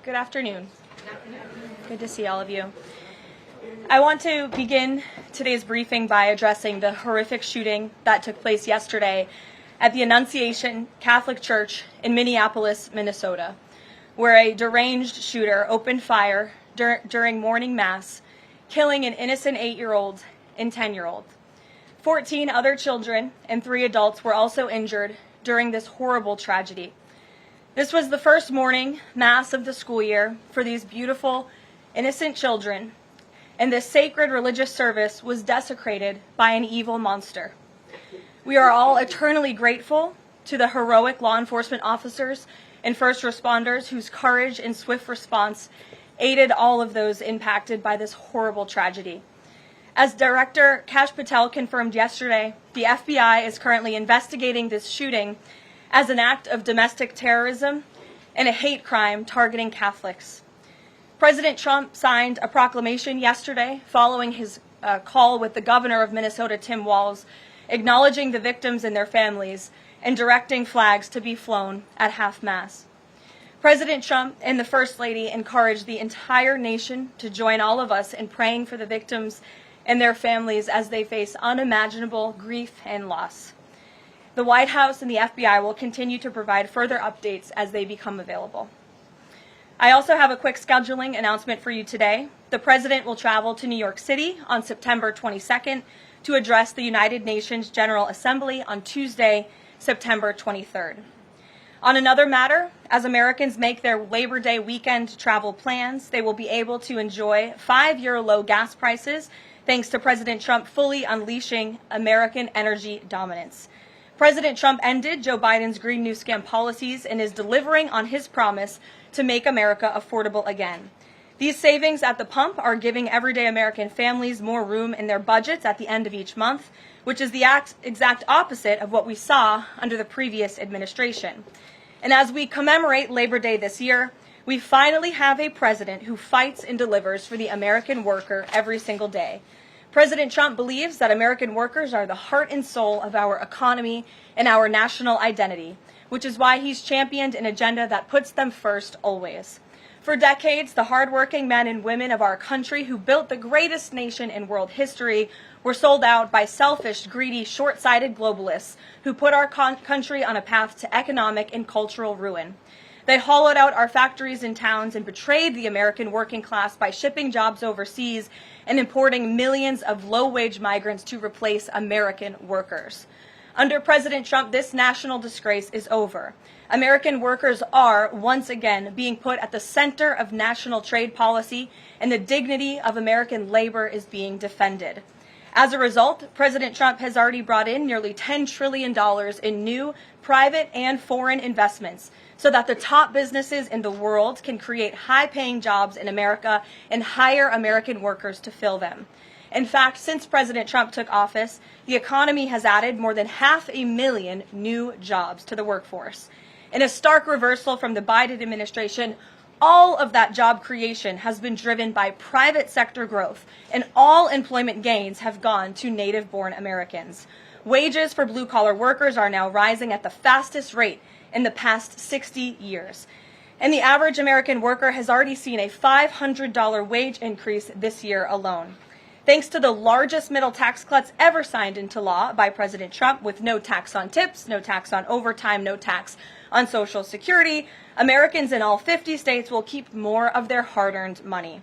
Good afternoon. Good to see all of you. I want to begin today's briefing by addressing the horrific shooting that took place yesterday at the Annunciation Catholic Church in Minneapolis, Minnesota, where a deranged shooter opened fire during morning mass, killing an innocent 8-year-old and 10-year-old. 14 other children and 3 adults were also injured during this horrible tragedy. This was the first morning mass of the school year for these beautiful, innocent children, and this sacred religious service was desecrated by an evil monster. We are all eternally grateful to the heroic law enforcement officers and first responders whose courage and swift response aided all of those impacted by this horrible tragedy. As Director Kash Patel confirmed yesterday, the FBI is currently investigating this shooting as an act of domestic terrorism and a hate crime targeting Catholics. President Trump signed a proclamation yesterday following his call with the governor of Minnesota, Tim Walz, acknowledging the victims and their families and directing flags to be flown at half-mast. President Trump and the First Lady encouraged the entire nation to join all of us in praying for the victims and their families as they face unimaginable grief and loss. The White House and the FBI will continue to provide further updates as they become available. I also have a quick scheduling announcement for you today. The President will travel to New York City on September 22nd to address the United Nations General Assembly on Tuesday, September 23rd. On another matter, as Americans make their Labor Day weekend travel plans, they will be able to enjoy 5-year low gas prices thanks to President Trump fully unleashing American energy dominance. President Trump ended Joe Biden's Green New Scam policies and is delivering on his promise to make America affordable again. These savings at the pump are giving everyday American families more room in their budgets at the end of each month, which is the exact opposite of what we saw under the previous administration. And as we commemorate Labor Day this year, we finally have a president who fights and delivers for the American worker every single day. President Trump believes that American workers are the heart and soul of our economy and our national identity, which is why he's championed an agenda that puts them first always. For decades, the hardworking men and women of our country who built the greatest nation in world history were sold out by selfish, greedy, short-sighted globalists who put our country on a path to economic and cultural ruin. They hollowed out our factories and towns and betrayed the American working class by shipping jobs overseas and importing millions of low-wage migrants to replace American workers. Under President Trump, this national disgrace is over. American workers are, once again, being put at the center of national trade policy, and the dignity of American labor is being defended. As a result, President Trump has already brought in nearly $10 trillion in new private and foreign investments so that the top businesses in the world can create high-paying jobs in America and hire American workers to fill them. In fact, since President Trump took office, the economy has added more than 500,000 new jobs to the workforce. In a stark reversal from the Biden administration, all of that job creation has been driven by private sector growth, and all employment gains have gone to native-born Americans. Wages for blue-collar workers are now rising at the fastest rate in the past 60 years. And the average American worker has already seen a $500 wage increase this year alone. Thanks to the largest middle tax cuts ever signed into law by President Trump, with no tax on tips, no tax on overtime, no tax on Social Security, Americans in all 50 states will keep more of their hard-earned money.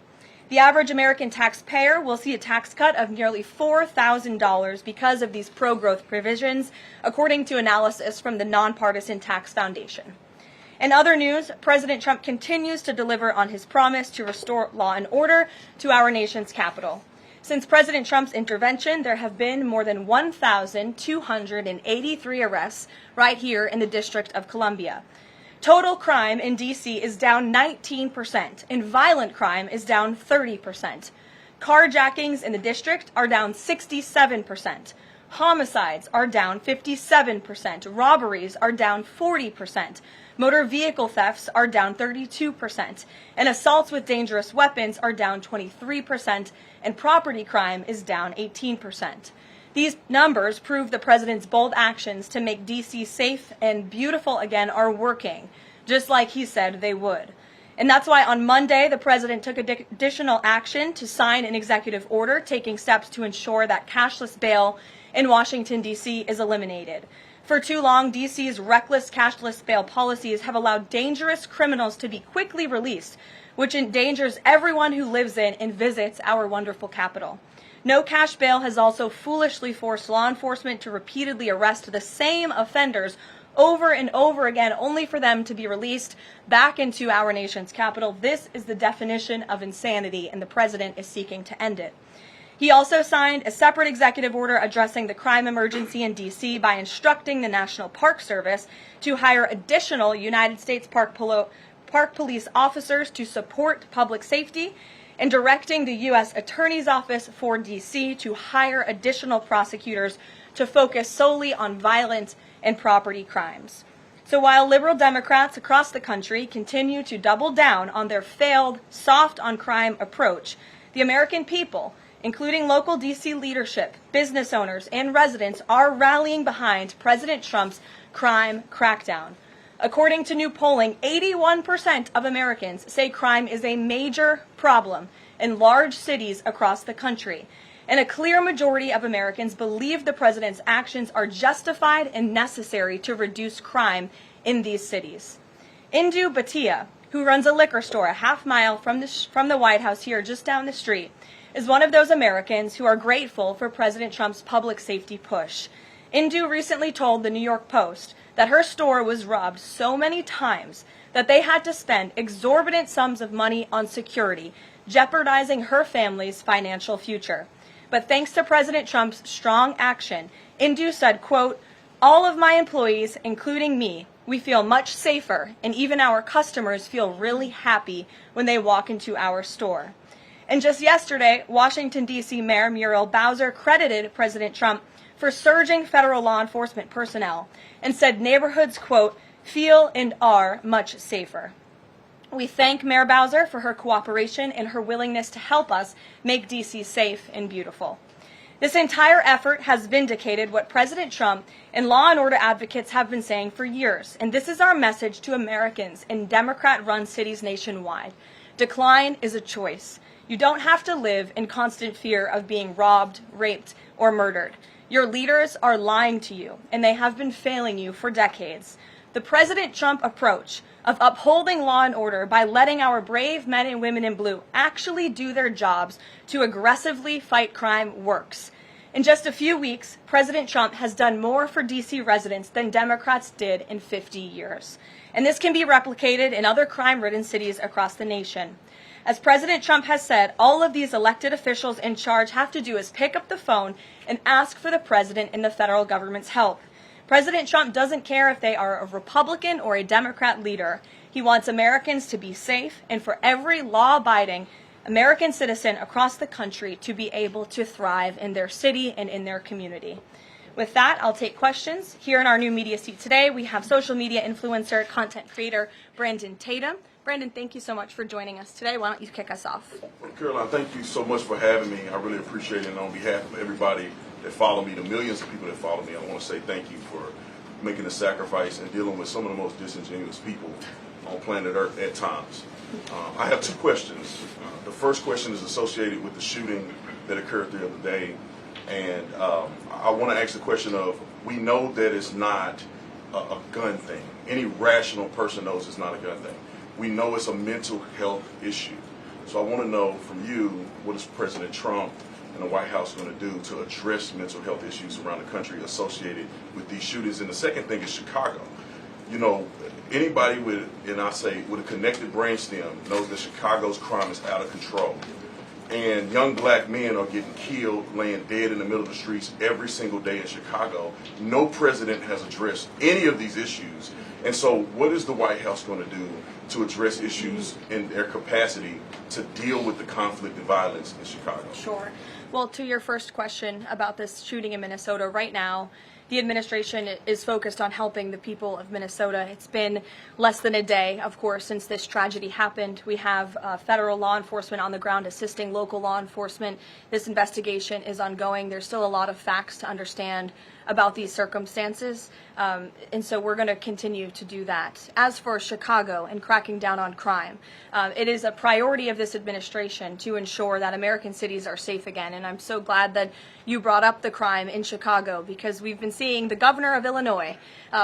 The average American taxpayer will see a tax cut of nearly $4,000 because of these pro-growth provisions, according to analysis from the Nonpartisan Tax Foundation. In other news, President Trump continues to deliver on his promise to restore law and order to our nation's capital. Since President Trump's intervention, there have been more than 1,283 arrests right here in the District of Columbia. Total crime in D.C. is down 19%, and violent crime is down 30%. Carjackings in the district are down 67%. Homicides are down 57%. Robberies are down 40%. Motor vehicle thefts are down 32%. And assaults with dangerous weapons are down 23%. And property crime is down 18%. These numbers prove the president's bold actions to make D.C. safe and beautiful again are working, just like he said they would. And that's why on Monday, the president took additional action to sign an executive order taking steps to ensure that cashless bail in Washington, D.C. is eliminated. For too long, D.C.'s reckless cashless bail policies have allowed dangerous criminals to be quickly released, which endangers everyone who lives in and visits our wonderful capital. No cash bail has also foolishly forced law enforcement to repeatedly arrest the same offenders over and over again, only for them to be released back into our nation's capital. This is the definition of insanity, and the president is seeking to end it. He also signed a separate executive order addressing the crime emergency in D.C. by instructing the National Park Service to hire additional United States Park Police officers to support public safety, and directing the U.S. Attorney's Office for D.C. to hire additional prosecutors to focus solely on violent and property crimes. So while liberal Democrats across the country continue to double down on their failed soft-on-crime approach, the American people, including local D.C. leadership, business owners, and residents, are rallying behind President Trump's crime crackdown. According to new polling, 81% of Americans say crime is a major problem in large cities across the country. And a clear majority of Americans believe the president's actions are justified and necessary to reduce crime in these cities. Indu Bhatia, who runs a liquor store a half mile from the White House here just down the street, is one of those Americans who are grateful for President Trump's public safety push. Indu recently told the New York Post that her store was robbed so many times that they had to spend exorbitant sums of money on security, jeopardizing her family's financial future. But thanks to President Trump's strong action, Indu said, quote, "All of my employees, including me, we feel much safer, and even our customers feel really happy when they walk into our store." And just yesterday, Washington, D.C. Mayor Muriel Bowser credited President Trump for surging federal law enforcement personnel and said neighborhoods, quote, "feel and are much safer." We thank Mayor Bowser for her cooperation and her willingness to help us make D.C. safe and beautiful. This entire effort has vindicated what President Trump and law and order advocates have been saying for years, and this is our message to Americans in Democrat-run cities nationwide. Decline is a choice. You don't have to live in constant fear of being robbed, raped, or murdered. Your leaders are lying to you, and they have been failing you for decades. The President Trump approach of upholding law and order by letting our brave men and women in blue actually do their jobs to aggressively fight crime works. In just a few weeks, President Trump has done more for D.C. residents than Democrats did in 50 years. And this can be replicated in other crime-ridden cities across the nation. As President Trump has said, all of these elected officials in charge have to do is pick up the phone and ask for the president and the federal government's help. President Trump doesn't care if they are a Republican or a Democrat leader. He wants Americans to be safe and for every law-abiding American citizen across the country to be able to thrive in their city and in their community. With that, I'll take questions. Here in our new media seat today, we have social media influencer, content creator, Brandon Tatum. Brandon, thank you so much for joining us today. Why don't you kick us off? Well, Karoline, thank you so much for having me. I really appreciate it. And on behalf of everybody that follow me, the millions of people that follow me, I want to say thank you for making the sacrifice and dealing with some of the most disingenuous people on planet Earth at times. I have two questions. The first question is associated with the shooting that occurred the other day. And I want to ask the question of, we know that it's not a gun thing. Any rational person knows it's not a gun thing. We know it's a mental health issue. So I want to know from you, what is President Trump and the White House going to do to address mental health issues around the country associated with these shootings? And the second thing is Chicago. You know, anybody with, and I say, with a connected brainstem knows that Chicago's crime is out of control. And young black men are getting killed, laying dead in the middle of the streets every single day in Chicago. No president has addressed any of these issues. And so what is the White House going to do to address issues in their capacity to deal with the conflict and violence in Chicago? Sure. Well, to your first question about this shooting in Minnesota, right now, the administration is focused on helping the people of Minnesota. It's been less than a day, of course, since this tragedy happened. We have federal law enforcement on the ground assisting local law enforcement. This investigation is ongoing. There's still a lot of facts to understand about these circumstances, and so we're going to continue to do that. As for Chicago and cracking down on crime, it is a priority of this administration to ensure that American cities are safe again, and I'm so glad that you brought up the crime in Chicago, because we've been seeing the governor of Illinois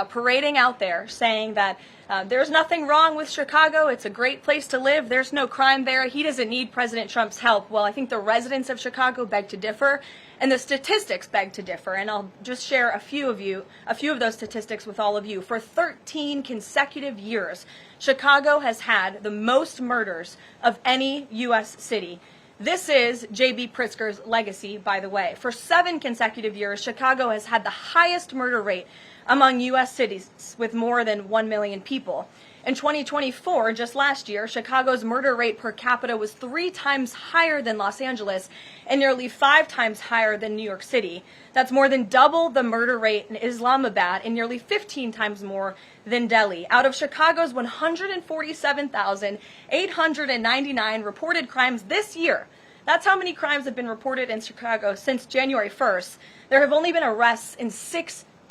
parading out there saying that there's nothing wrong with Chicago. It's a great place to live. There's no crime there. He doesn't need President Trump's help. Well, I think the residents of Chicago beg to differ, and the statistics beg to differ. And I'll just share a few of those statistics with all of you. For 13 consecutive years, Chicago has had the most murders of any U.S. city. This is J.B. Pritzker's legacy, by the way. For 7 consecutive years, Chicago has had the highest murder rate among U.S. cities with more than 1 million people. In 2024, just last year, Chicago's murder rate per capita was 3 times higher than Los Angeles and nearly 5 times higher than New York City. That's more than double the murder rate in Islamabad and nearly 15 times more than Delhi. Out of Chicago's 147,899 reported crimes this year, that's how many crimes have been reported in Chicago since January 1st. There have only been arrests in 16%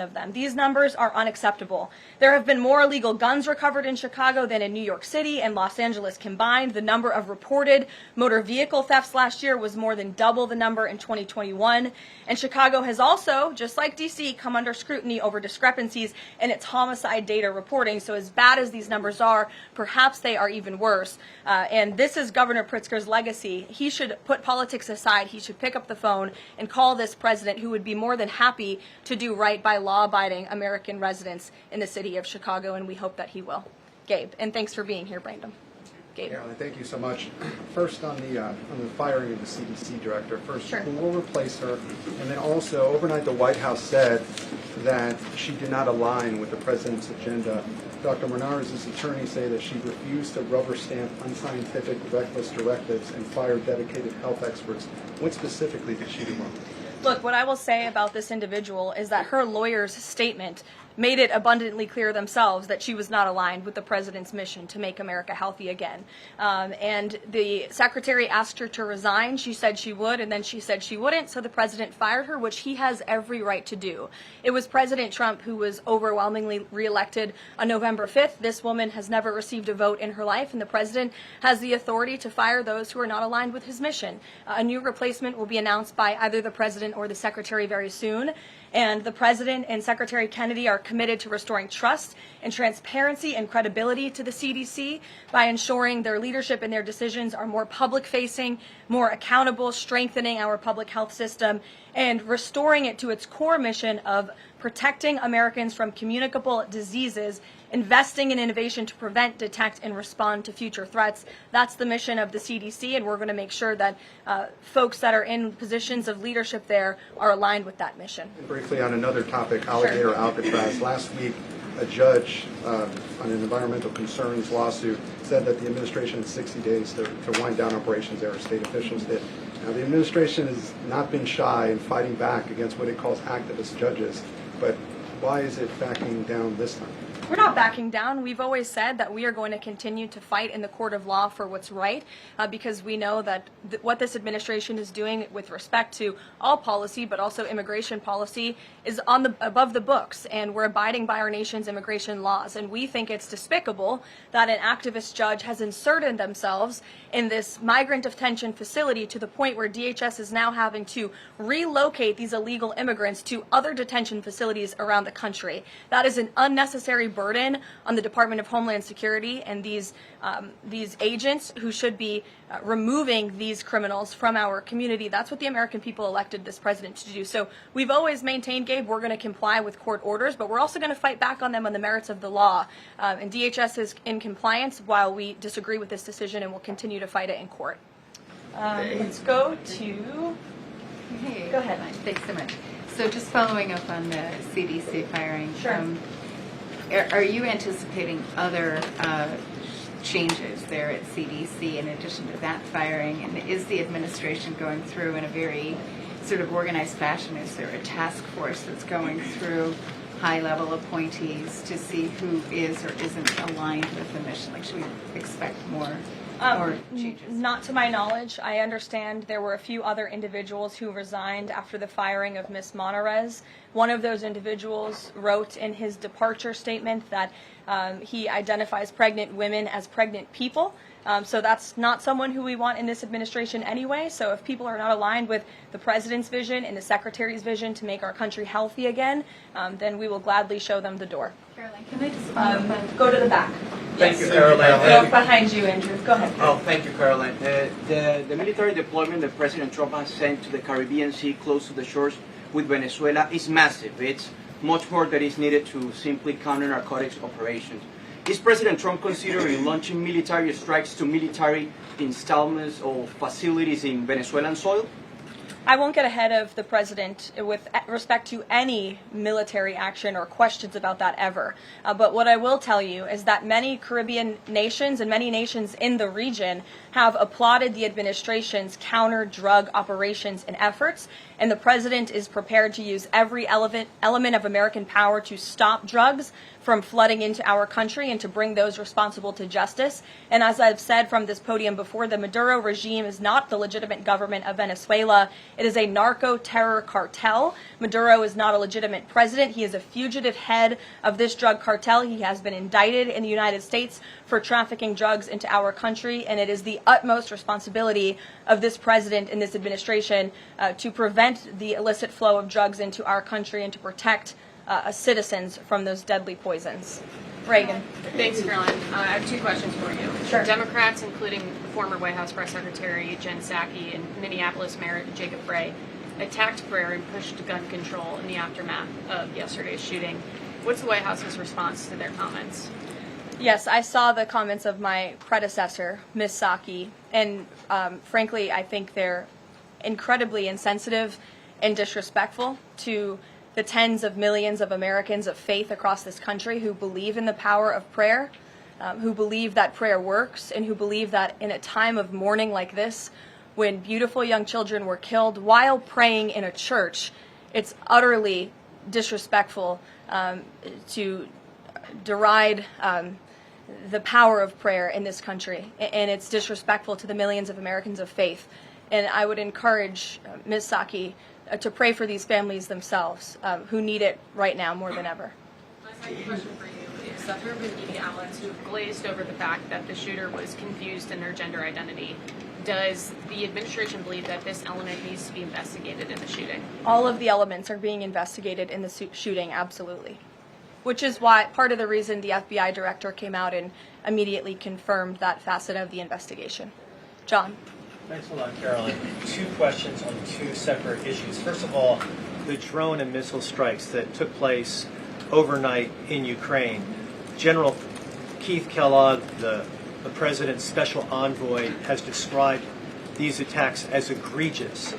of them. These numbers are unacceptable. There have been more illegal guns recovered in Chicago than in New York City and Los Angeles combined. The number of reported motor vehicle thefts last year was more than double the number in 2021. And Chicago has also, just like D.C., come under scrutiny over discrepancies in its homicide data reporting. So as bad as these numbers are, perhaps they are even worse. And this is Governor Pritzker's legacy. He should put politics aside. He should pick up the phone and call this president, who would be more than happy to do right by law-abiding American residents in the city of Chicago, and we hope that he will. Gabe, and thanks for being here, Brandon. Gabe. Karoline, thank you so much. First, on the firing of the CDC director, first, Sure. Who will replace her? And then also, overnight, the White House said that she did not align with the president's agenda. Dr. Menard's attorneys say that she refused to rubber stamp unscientific, reckless directives and fire dedicated health experts. What specifically did she do wrong? Look, what I will say about this individual is that her lawyer's statement made it abundantly clear themselves that she was not aligned with the president's mission to make America healthy again. And the secretary asked her to resign. She said she would, and then she said she wouldn't, so the president fired her, which he has every right to do. It was President Trump who was overwhelmingly reelected on November 5th. This woman has never received a vote in her life, and the president has the authority to fire those who are not aligned with his mission. A new replacement will be announced by either the president or the secretary very soon. And the president and Secretary Kennedy are committed to restoring trust and transparency and credibility to the CDC by ensuring their leadership and their decisions are more public-facing, more accountable, strengthening our public health system, and restoring it to its core mission of protecting Americans from communicable diseases, investing in innovation to prevent, detect, and respond to future threats. That's the mission of the CDC, and we're going to make sure that folks that are in positions of leadership there are aligned with that mission. And briefly on another topic, alligator Alcatraz. Last week, a judge on an environmental concerns lawsuit said that the administration had 60 days to wind down operations there, state officials did. Now, the administration has not been shy in fighting back against what it calls activist judges, but why is it backing down this time? We're not backing down. We've always said that we are going to continue to fight in the court of law for what's right, because we know that what this administration is doing with respect to all policy, but also immigration policy, is above the books, and we're abiding by our nation's immigration laws. And we think it's despicable that an activist judge has inserted themselves in this migrant detention facility to the point where DHS is now having to relocate these illegal immigrants to other detention facilities around the country. That is an unnecessary burden on the Department of Homeland Security and these agents who should be removing these criminals from our community. That's what the American people elected this president to do. So we've always maintained, Gabe, we're going to comply with court orders, but we're also going to fight back on them on the merits of the law. And DHS is in compliance while we disagree with this decision, and we'll continue to fight it in court. Let's go to... Hey, Go ahead. Thanks so much. So just following up on the CDC firing, Sure. Are you anticipating other changes there at CDC in addition to that firing? And is the administration going through in a very sort of organized fashion? Is there a task force that's going through high-level appointees to see who is or isn't aligned with the mission? Like, should we expect more changes? Not to my knowledge. I understand there were a few other individuals who resigned after the firing of Ms. Monarez. One of those individuals wrote in his departure statement that he identifies pregnant women as pregnant people. So that's not someone who we want in this administration anyway. So if people are not aligned with the president's vision and the secretary's vision to make our country healthy again, then we will gladly show them the door. Karoline, can I just Go to the back. Thank you, Karoline. Go behind you, Andrew. Go ahead. Oh, thank you, Karoline. The military deployment that President Trump has sent to the Caribbean Sea close to the shores with Venezuela is massive. It's much more that is needed to simply counter narcotics operations. Is President Trump considering launching military strikes to military installments or facilities in Venezuelan soil? I won't get ahead of the president with respect to any military action or questions about that ever. But what I will tell you is that many Caribbean nations and many nations in the region have applauded the administration's counter-drug operations and efforts, and the president is prepared to use every element of American power to stop drugs from flooding into our country and to bring those responsible to justice. And as I've said from this podium before, the Maduro regime is not the legitimate government of Venezuela. It is a narco-terror cartel. Maduro is not a legitimate president. He is a fugitive head of this drug cartel. He has been indicted in the United States for trafficking drugs into our country, and it is the utmost responsibility of this president and this administration to prevent the illicit flow of drugs into our country and to protect citizens from those deadly poisons. Reagan. Thanks, Caroline. I have two questions for you. Sure. Democrats, including former White House Press Secretary Jen Psaki and Minneapolis Mayor Jacob Frey, attacked prayer and pushed gun control in the aftermath of yesterday's shooting. What's the White House's response to their comments? Yes, I saw the comments of my predecessor, Ms. Psaki, and frankly, I think they're incredibly insensitive and disrespectful to the tens of millions of Americans of faith across this country who believe in the power of prayer, who believe that prayer works, and who believe that in a time of mourning like this, when beautiful young children were killed while praying in a church, it's utterly disrespectful to deride the power of prayer in this country, and it's disrespectful to the millions of Americans of faith. And I would encourage Ms. Psaki to pray for these families themselves, who need it right now more than ever. My second question for you is that there have been media outlets who have glazed over the fact that the shooter was confused in their gender identity. Does the administration believe that this element needs to be investigated in the shooting? All of the elements are being investigated in the shooting, absolutely. Which is why part of the reason the FBI director came out and immediately confirmed that facet of the investigation. John. Thanks a lot, Caroline. Two questions on two separate issues. First of all, the drone and missile strikes that took place overnight in Ukraine. General Keith Kellogg, the president's special envoy, has described these attacks as egregious.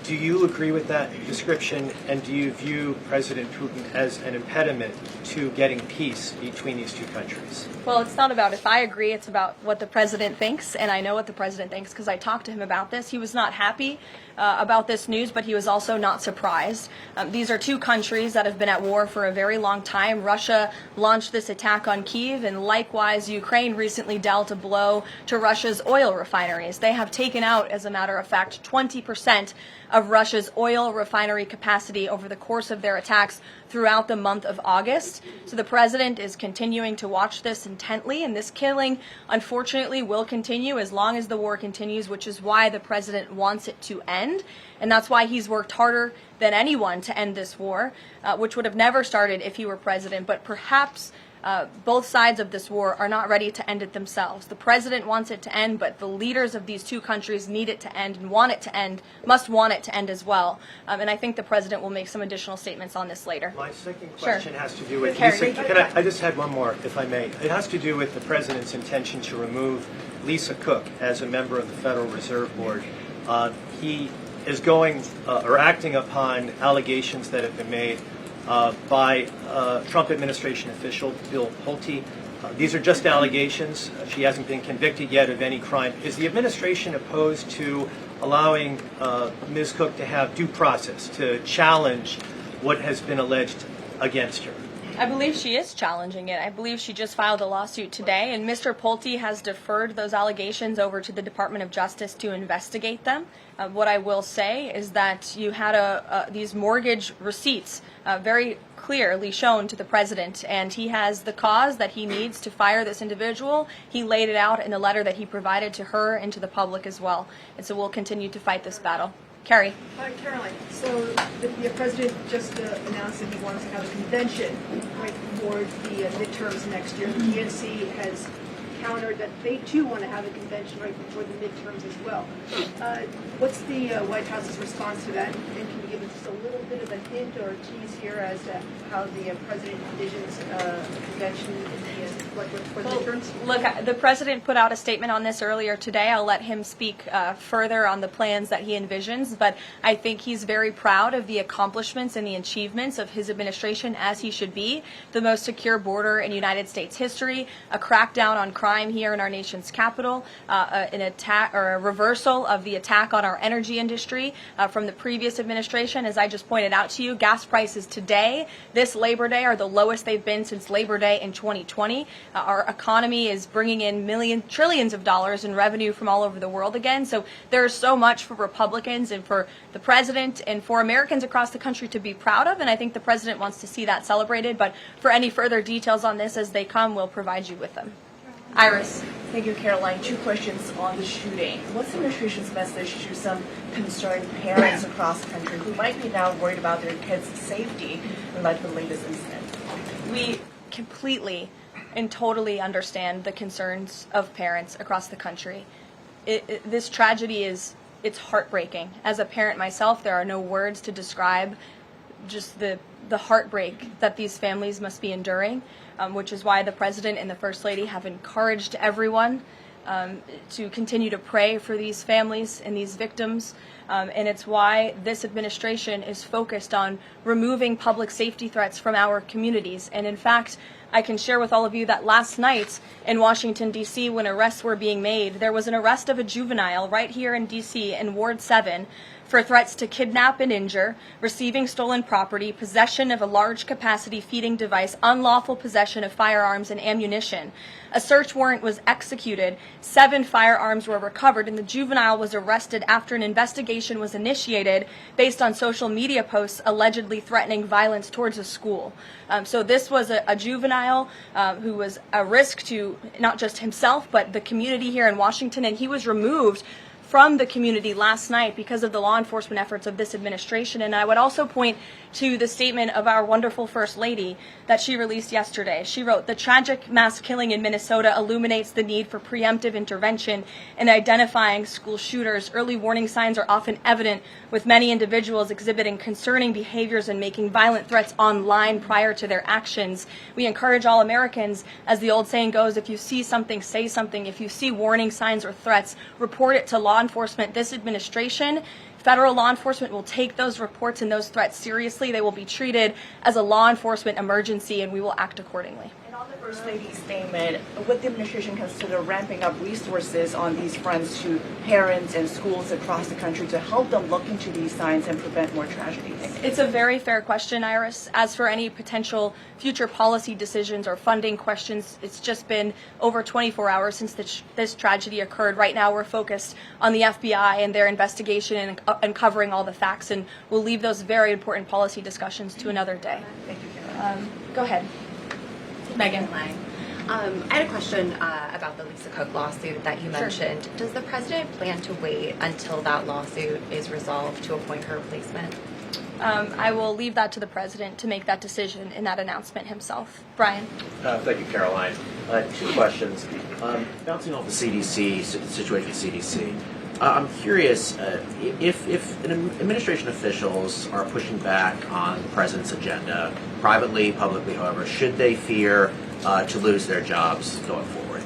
Do you agree with that description, and do you view President Putin as an impediment to getting peace between these two countries? Well, it's not about if I agree, it's about what the president thinks, and I know what the president thinks because I talked to him about this. He was not happy about this news, but he was also not surprised. These are two countries that have been at war for a very long time. Russia launched this attack on Kyiv, and likewise, Ukraine recently dealt a blow to Russia's oil refineries. They have taken out, as a matter of fact, 20% of Russia's oil refinery capacity over the course of their attacks throughout the month of August. So the president is continuing to watch this intently, and this killing, unfortunately, will continue as long as the war continues, which is why the president wants it to end. And that's why he's worked harder than anyone to end this war, which would have never started if he were president. But perhaps both sides of this war are not ready to end it themselves. The president wants it to end, but the leaders of these two countries need it to end and want it to end, must want it to end as well. And I think the president will make some additional statements on this later. My second question has to do with... Carrie. I just had one more, if I may. It has to do with the president's intention to remove Lisa Cook as a member of the Federal Reserve Board. He is going or acting upon allegations that have been made by Trump administration official Bill Pulte. These are just allegations. She hasn't been convicted yet of any crime. Is the administration opposed to allowing Ms. Cook to have due process, to challenge what has been alleged against her? I believe she is challenging it. I believe she just filed a lawsuit today, and Mr. Pulte has deferred those allegations over to the Department of Justice to investigate them. What I will say is that you had these mortgage receipts very clearly shown to the president, and he has the cause that he needs to fire this individual. He laid it out in a letter that he provided to her and to the public as well. And so we'll continue to fight this battle. Carrie. Hi, Caroline. So the president just announced that he wants to have a convention right before the midterms next year. The DNC has countered that they too want to have a convention right before the midterms as well. What's the White House's response to that? And can you give us just a little bit of a hint or a tease here as to how the president envisions a convention for the midterms? Look, the president put out a statement on this earlier today. I'll let him speak further on the plans that he envisions, but I think he's very proud of the accomplishments and the achievements of his administration, as he should be. The most secure border in United States history, a crackdown on crime here in our nation's capital, an attack or a reversal of the attack on our energy industry from the previous administration. As I just pointed out to you, gas prices today, this Labor Day, are the lowest they've been since Labor Day in 2020. Our economy is bringing in trillions of dollars in revenue from all over the world again. So there's so much for Republicans and for the president and for Americans across the country to be proud of, and I think the president wants to see that celebrated. But for any further details on this as they come, we'll provide you with them. Iris. Thank you, Caroline. 2 questions on the shooting. What's the administration's message to some concerned parents across the country who might be now worried about their kids' safety in light of the latest incident? We completely and totally understand the concerns of parents across the country. This tragedy it's heartbreaking. As a parent myself, there are no words to describe just the heartbreak that these families must be enduring, which is why the President and the First Lady have encouraged everyone to continue to pray for these families and these victims. And it's why this administration is focused on removing public safety threats from our communities. And in fact, I can share with all of you that last night in Washington, D.C., when arrests were being made, there was an arrest of a juvenile right here in D.C. in Ward 7 for threats to kidnap and injure, receiving stolen property, possession of a large capacity feeding device, unlawful possession of firearms and ammunition. A search warrant was executed, 7 firearms were recovered, and the juvenile was arrested after an investigation was initiated based on social media posts allegedly threatening violence towards a school. So this was a juvenile who was a risk to not just himself, but the community here in Washington, and he was removed from the community last night because of the law enforcement efforts of this administration. And I would also point to the statement of our wonderful First Lady that she released yesterday. She wrote, "The tragic mass killing in Minnesota illuminates the need for preemptive intervention in identifying school shooters. Early warning signs are often evident, with many individuals exhibiting concerning behaviors and making violent threats online prior to their actions. We encourage all Americans, as the old saying goes, if you see something, say something. If you see warning signs or threats, report it to law enforcement." This administration, federal law enforcement, will take those reports and those threats seriously. They will be treated as a law enforcement emergency, and we will act accordingly. And on the First Lady's statement, would the administration consider ramping up resources on these fronts to parents and schools across the country to help them look into these signs and prevent more tragedies? It's a very fair question, Iris. As for any potential future policy decisions or funding questions, it's just been over 24 hours since this tragedy occurred. Right now we're focused on the FBI and their investigation and uncovering all the facts, and we'll leave those very important policy discussions to another day. Thank you, Caroline. Go ahead. Megan. I had a question about the Lisa Cook lawsuit that you mentioned. Does the president plan to wait until that lawsuit is resolved to appoint her replacement? I will leave that to the president to make that decision in that announcement himself. Brian. Thank you, Caroline. 2 questions. Bouncing off the CDC situation with CDC. I'm curious if administration officials are pushing back on the president's agenda, privately, publicly, however, should they fear to lose their jobs going forward?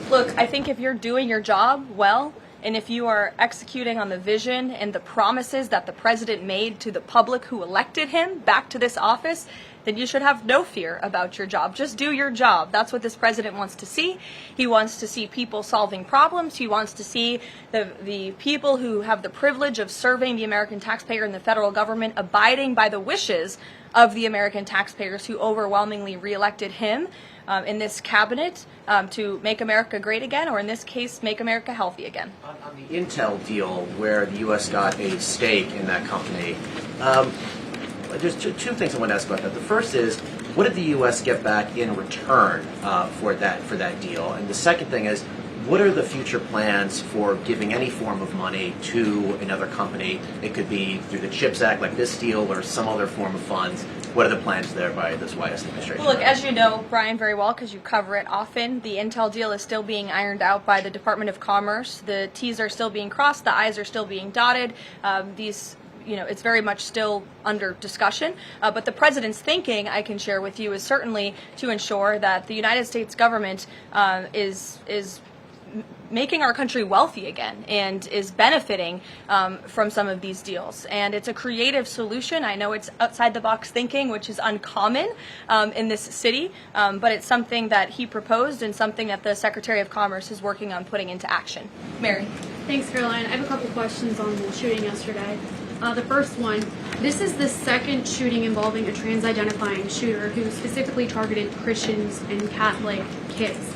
Look, I think if you're doing your job well, and if you are executing on the vision and the promises that the president made to the public who elected him back to this office, then you should have no fear about your job. Just do your job. That's what this president wants to see. He wants to see people solving problems. He wants to see the people who have the privilege of serving the American taxpayer and the federal government abiding by the wishes of the American taxpayers who overwhelmingly reelected him in this cabinet to make America great again, or in this case, make America healthy again. On the Intel deal, where the U.S. got a stake in that company, there's two things I want to ask about that. The first is, what did the U.S. get back in return for that deal? And the second thing is, what are the future plans for giving any form of money to another company? It could be through the CHIPS Act, like this deal, or some other form of funds. What are the plans there by this White House administration? Well, look, as you know, Brian, very well, because you cover it often, the Intel deal is still being ironed out by the Department of Commerce. The T's are still being crossed, the I's are still being dotted. It's very much still under discussion. But the president's thinking, I can share with you, is certainly to ensure that the United States government is making our country wealthy again and is benefiting from some of these deals. And it's a creative solution. I know it's outside the box thinking, which is uncommon in this city, but it's something that he proposed and something that the Secretary of Commerce is working on putting into action. Mary. Thanks, Caroline. I have a couple questions on the shooting yesterday. The first one, this is the second shooting involving a trans-identifying shooter who specifically targeted Christians and Catholic kids.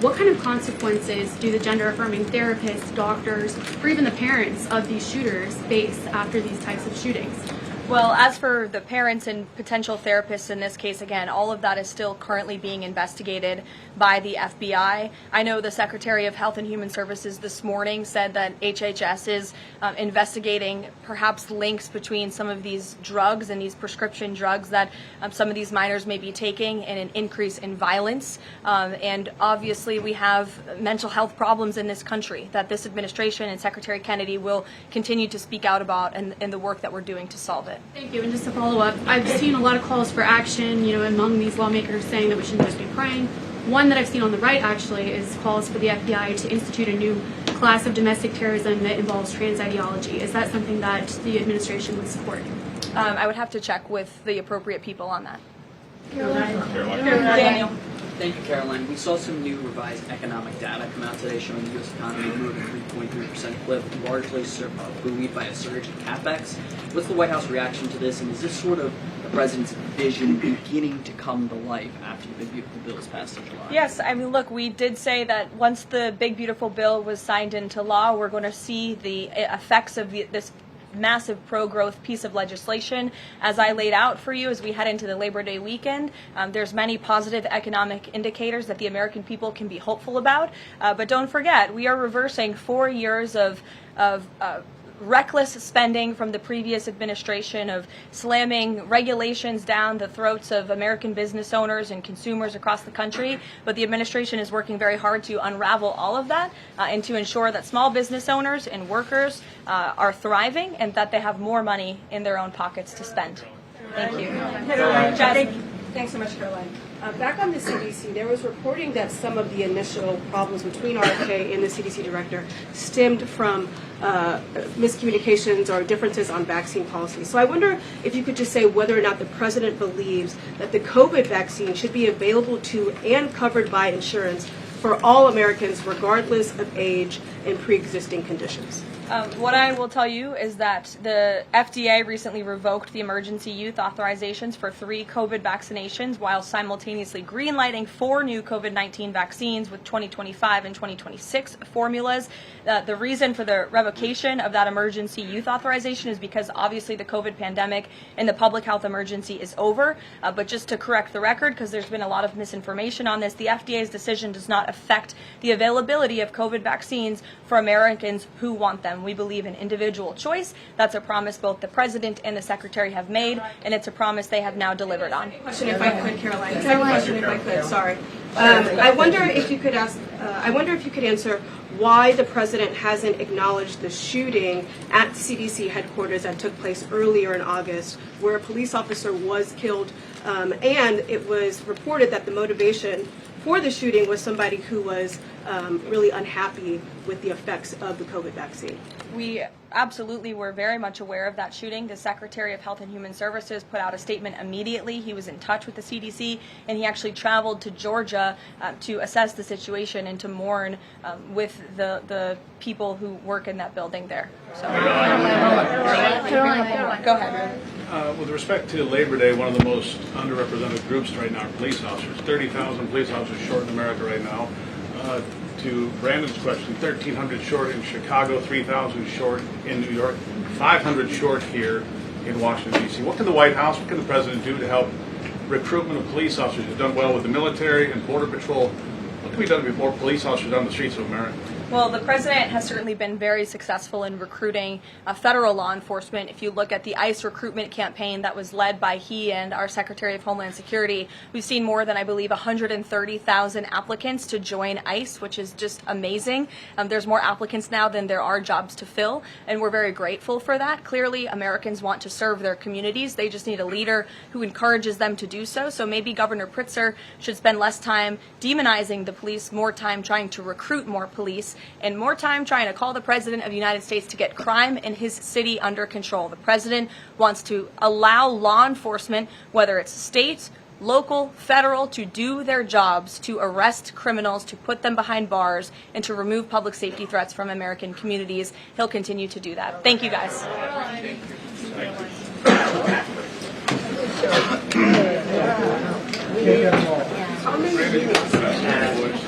What kind of consequences do the gender-affirming therapists, doctors, or even the parents of these shooters face after these types of shootings? Well, as for the parents and potential therapists in this case, again, all of that is still currently being investigated by the FBI. I know the Secretary of Health and Human Services this morning said that HHS is investigating perhaps links between some of these drugs and these prescription drugs that some of these minors may be taking and an increase in violence. And obviously we have mental health problems in this country that this administration and Secretary Kennedy will continue to speak out about and the work that we're doing to solve it. Thank you. And just to follow up, I've seen a lot of calls for action, among these lawmakers saying that we shouldn't just be praying. One that I've seen on the right, actually, is calls for the FBI to institute a new class of domestic terrorism that involves trans ideology. Is that something that the administration would support? I would have to check with the appropriate people on that. Daniel. Thank you, Caroline. We saw some new revised economic data come out today showing the U.S. economy grew at a 3.3% clip, largely buoyed by a surge in capex. What's the White House reaction to this, and is this sort of the president's vision beginning to come to life after the Big Beautiful Bill was passed in July? Yes, I mean, look, we did say that once the Big Beautiful Bill was signed into law, we're going to see the effects of this massive pro-growth piece of legislation. As I laid out for you as we head into the Labor Day weekend, there's many positive economic indicators that the American people can be hopeful about. But don't forget, we are reversing 4 years of reckless spending from the previous administration, of slamming regulations down the throats of American business owners and consumers across the country. But the administration is working very hard to unravel all of that and to ensure that small business owners and workers are thriving and that they have more money in their own pockets to spend. Thank you. Thanks so much, Caroline. Back on the CDC, there was reporting that some of the initial problems between RFK and the CDC director stemmed from miscommunications or differences on vaccine policy. So I wonder if you could just say whether or not the president believes that the COVID vaccine should be available to and covered by insurance for all Americans, regardless of age and pre-existing conditions. What I will tell you is that the FDA recently revoked the emergency use authorizations for 3 COVID vaccinations while simultaneously greenlighting 4 new COVID-19 vaccines with 2025 and 2026 formulas. The reason for the revocation of that emergency use authorization is because obviously the COVID pandemic and the public health emergency is over. But just to correct the record, because there's been a lot of misinformation on this, the FDA's decision does not affect the availability of COVID vaccines for Americans who want them. We believe in individual choice. That's a promise both the president and the secretary have made, and it's a promise they have now delivered on. Question, if I could, Caroline. Second question, if I could. Sorry. I wonder if you could answer why the president hasn't acknowledged the shooting at CDC headquarters that took place earlier in August, where a police officer was killed, and it was reported that the motivation for the shooting was somebody who was really unhappy with the effects of the COVID vaccine. We absolutely were very much aware of that shooting. The Secretary of Health and Human Services put out a statement immediately. He was in touch with the CDC, and he actually traveled to Georgia to assess the situation and to mourn with the people who work in that building there. So, go ahead. With respect to Labor Day, one of the most underrepresented groups right now are police officers. 30,000 police officers short in America right now. To Brandon's question, 1,300 short in Chicago, 3,000 short in New York, 500 short here in Washington, D.C. What can the White House, what can the President do to help recruitment of police officers? You've done well with the military and Border Patrol. What can be done to get more police officers on the streets of America? Well, the president has certainly been very successful in recruiting federal law enforcement. If you look at the ICE recruitment campaign that was led by he and our Secretary of Homeland Security, we've seen more than, I believe, 130,000 applicants to join ICE, which is just amazing. There's more applicants now than there are jobs to fill, and we're very grateful for that. Clearly, Americans want to serve their communities. They just need a leader who encourages them to do so. So maybe Governor Pritzker should spend less time demonizing the police, more time trying to recruit more police, and more time trying to call the President of the United States to get crime in his city under control. The President wants to allow law enforcement, whether it's state, local, federal, to do their jobs, to arrest criminals, to put them behind bars, and to remove public safety threats from American communities. He'll continue to do that. Thank you, guys. Thank you.